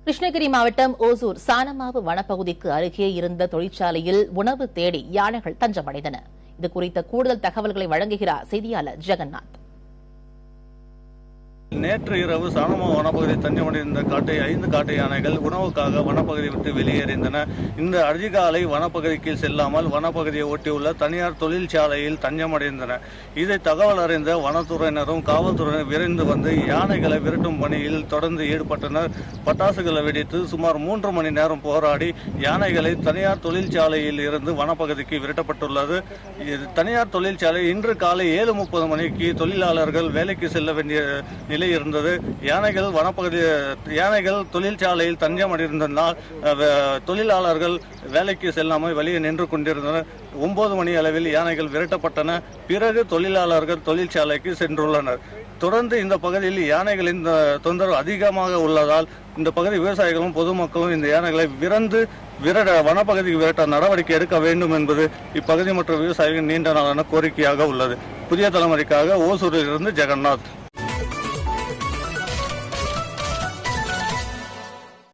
கிருஷ்ணகிரி மாவட்டம் ஓசூர் சானமாவு வனப்பகுதிக்கு அருகே இருந்த தொழிற்சாலையில் உணவு தேடி யானைகள் தஞ்சமடைந்தன. இதுகுறித்த கூடுதல் தகவல்களை வழங்குகிறார் செய்தியாளர் ஜெகநாத். நேற்று இரவு சானமாவு வனப்பகுதி தஞ்சமடைந்த 5 காட்டு யானைகள் உணவுக்காக வனப்பகுதியை விட்டு வெளியேறிந்தன. இந்த அதிகாலை வனப்பகுதிக்கு செல்லாமல் வனப்பகுதியை ஒட்டியுள்ள தனியார் தொழிற்சாலையில் தஞ்சமடைந்தன. இதை தகவல் அறிந்த வனத்துறையினரும் காவல்துறையினர் விரைந்து வந்து யானைகளை விரட்டும் பணியில் தொடர்ந்து ஈடுபட்டனர். பட்டாசுகளை வெடித்து சுமார் 3 மணி நேரம் போராடி யானைகளை தனியார் தொழிற்சாலையில் இருந்து வனப்பகுதிக்கு விரட்டப்பட்டுள்ளது. தனியார் தொழிற்சாலை இன்று காலை 7:30 மணிக்கு தொழிலாளர்கள் வேலைக்கு செல்ல வேண்டிய நிலை இருந்தது. யானைகள் தொழிற்சாலையில் தஞ்சமடைந்ததால் தொழிலாளர்கள் வேலைக்கு செல்லாமல் வெளியே நின்று கொண்டிருந்தனர். 9 மணி அளவில் யானைகள் விரட்டப்பட்டன. பிறகு தொழிலாளர்கள் தொழிற்சாலைக்கு சென்றுள்ளனர். தொடர்ந்து இந்த பகுதியில் யானைகளின் தொந்தரவு அதிகமாக உள்ளதால் இந்த பகுதி விவசாயிகளும் பொதுமக்களும் இந்த யானைகளை வனப்பகுதிக்கு விரட்ட நடவடிக்கை எடுக்க வேண்டும் என்பது இப்பகுதி மற்றும் விவசாயிகளின் நீண்ட நாளான கோரிக்கையாக உள்ளது. புதிய தலைமுறைக்காக ஓசூரில் இருந்து ஜெகநாத்.